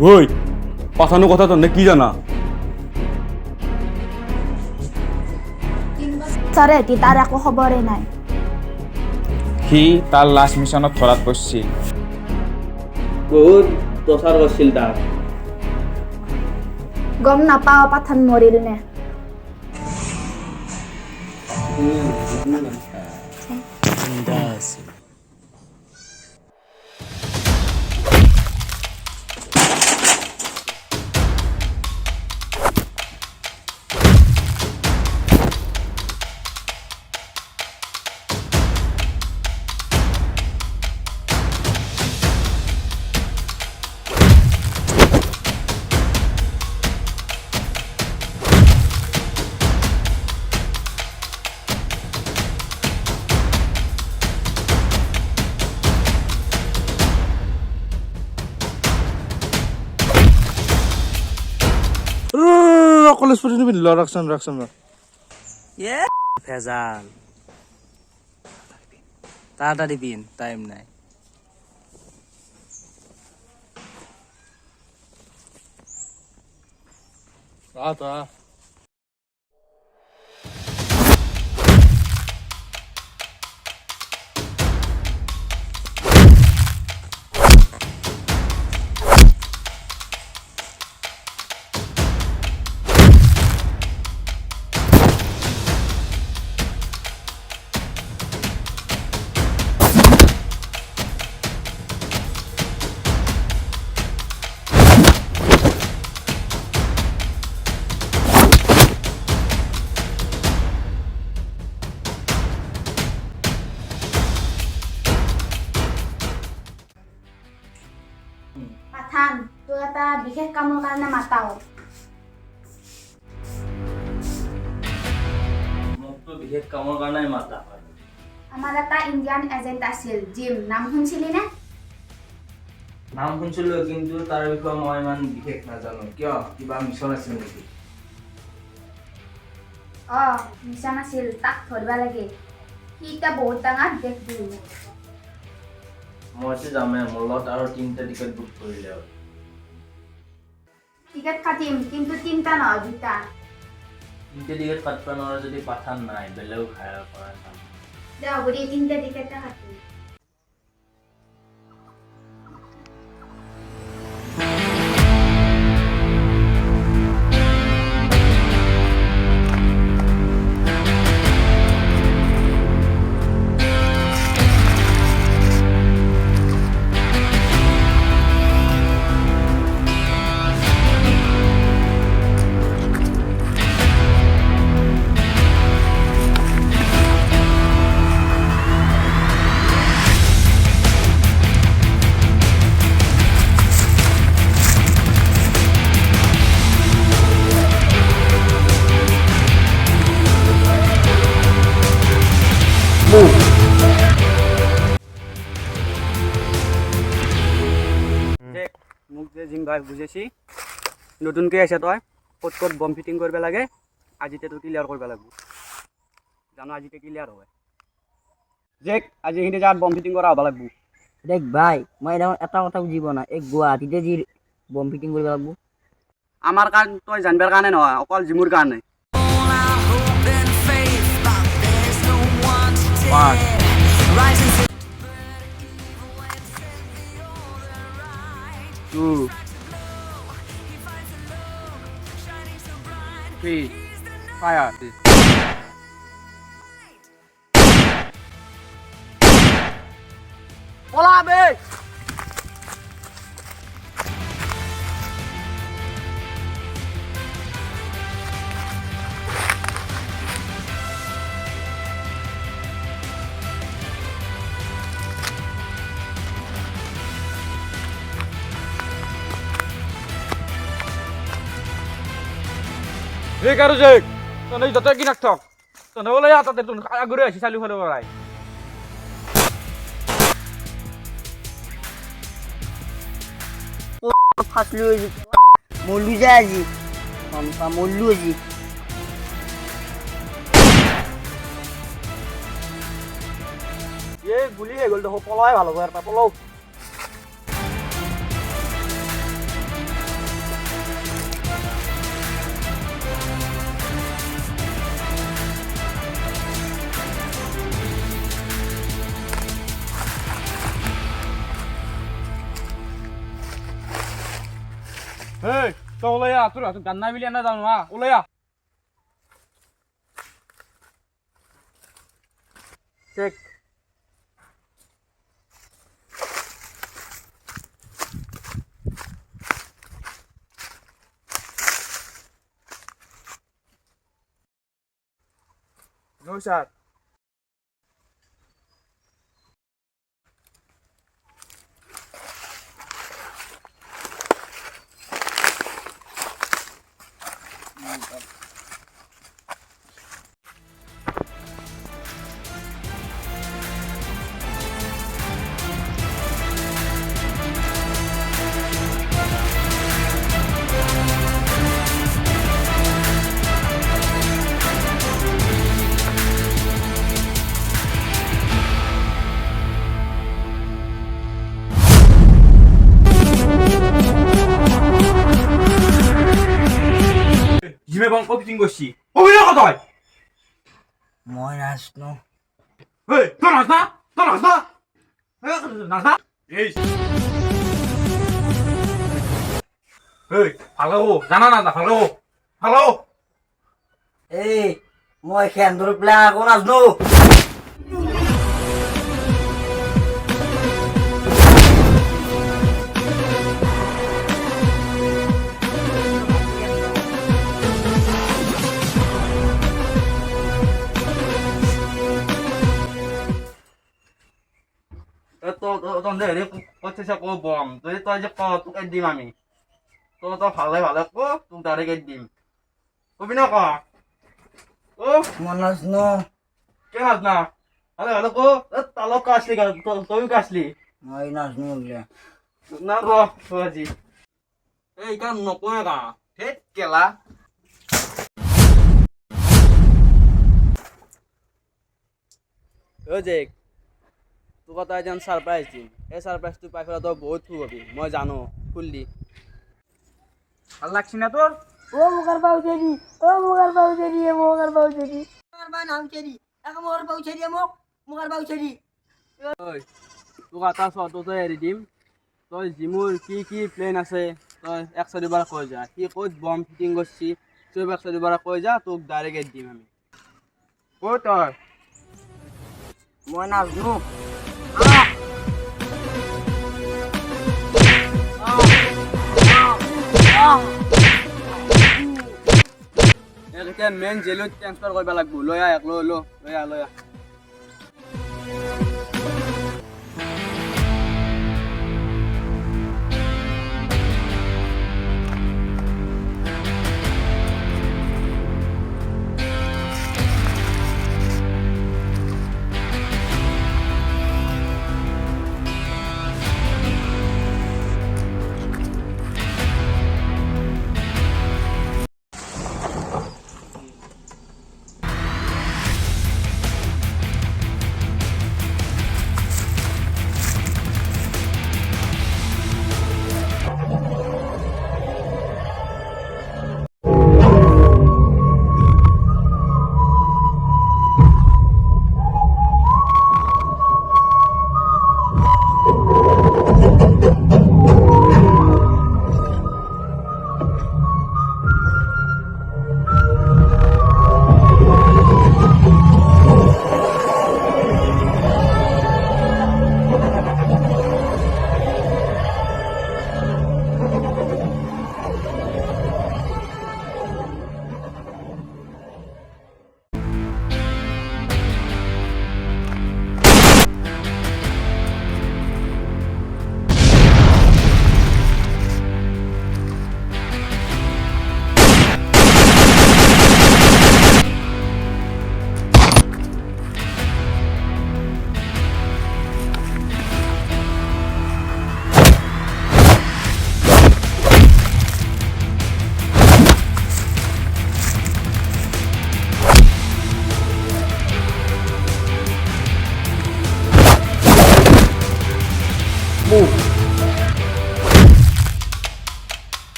ওই পাঠানোৰ কথা তো কি জানা ছাৰে তাৰ একো খবৰে নাই সি তাৰ লাষ্ট মিছনত ধৰাত পৰিছিল বহুত প্ৰচাৰ কৰিছিল তাক গম নাপাওঁ পাঠান মৰিল নে কলেজ পঢ়ি পিন্ধি লোৱা ৰাখচোন ভেজাল তাড়াতাড়ি পিন টাইম নাই পাঠান তোক এটা বিশেষ কামৰ কাৰণে মাতাও মোকতো বিশেষ কামৰ কাৰণে মাতা হয় আমাৰ এটা ইণ্ডিয়ান এজেণ্ট আছিল জিম নাম শুনিছিলি নে নাম শুনিছিলোঁ কিন্তু তাৰ বিষয়ে মই ইমান বিশেষ নাজানো কিয় কিবা মিছন আছিল নেকি মিছন আছিল তাক ধৰিব লাগে সি এতিয়া বহুত ডাঙৰ দেশ বিহু মইতো যামেই মোৰ লগত আৰু 3টা টিকেট বুক কৰিলে আৰু টিকেট কাটিম কিন্তু 3টা নহয় 2টা 3টা টিকেট কাটিব নোৱাৰে যদি পাঠান নাই বেলেগ হায়াৰ কৰা যাম দে হ'ব দে 3টা টিকেটটা কাটিম মোক যে জিম ভাই বুজাইছি নতুনকৈ আছে তই ক'ত ক'ত বম ফিটিং কৰিব লাগে আজিতে তোৰ ক্লিয়াৰ কৰিব লাগিব জানো আজিতে ক্লিয়াৰ হয় যে আজি এইখিনি জেগাত বম ফিটিং কৰা হ'ব লাগিব দেখ ভাই মই এটা কথা বুজিব না এই গুৱাহাটীতে যি বম ফিটিং কৰিব লাগিব আমাৰ কাৰণে তই জানিবৰ কাৰণে নহয় অকল জিমৰ কাৰণে Two, 3, fire. Hola, be. Rek harus rek, tanah itu tak kena tok, tanah boleh ya tak tertun, aku dah sih selalu follow orang. ফাঁসলো মল্লু যায় আজি মল্লু আজি গুলি হৈ গ'ল দেখো পলাই ভাল হ'ব ইয়াৰ পৰা পলাও হেই তই ওলাই আহ, তোৰ হাতত গান নাই বুলি এনে যাওঁ নোৱা, ওলাই আহ। Check No, sir. জিমে বং কপিটিং করছি অভিনয় কত হয় মই নাচনো। এই তোর নাচ না তোর নাচ না নাচ না এই এই ভালো জানা না ভালো ভালো এই মই খেন্দুৰ প্লেয়াৰ আকৌ নাচনো। তহঁতে হেৰি কৈছে ক বম যদি তই যে ক তোক দিম আমি তই ভালে ভালে ক তোক ডাইৰেক্ট দিম কবি না ক ও মই নাচনো। কে নাচ না ভালে ভালে ক তালক কাছলি তইও কাছলি মই নাচনো বোলে। না ক আজি এই কাম নকয় কা ধেত কেলা ও জেক তোক এটা যেন ছাৰপ্ৰাইজ দিম এই ছাৰপ্ৰাইজটো পাই পেলাই তই বহুত খুব হবি মই জানো খুললি ভাল লাগছি না তোর ও মুখার পাউ চেরি, ও মুখার পাউ চেরি, মুখার পাউ চেরি, মুখার পাউ নাম চেরি, এক মুখার পাউ চেরি মোক, মুখার পাউ চেরি। ঐ তোক এটা চৰ্টতে এৰি দিম তই জিমুৰ কি কি প্লেন আছে তই 102 কৈ যা সি ক'ত বম ফিটিং কৰিছি চব 102 কৈ যা তোক ডাইৰেক্ট এৰি দিম আমি ক'ত তই মই নাচনো। এতিয়া মেইন জেলত ট্ৰেন্সফাৰ কৰিব লাগিব লৈ আহ লৈ আহ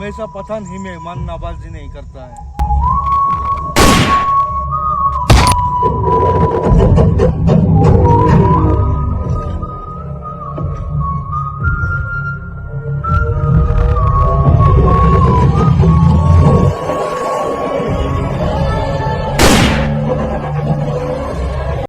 हमेशा पठान ही मेहमान नवाजी नहीं करता है.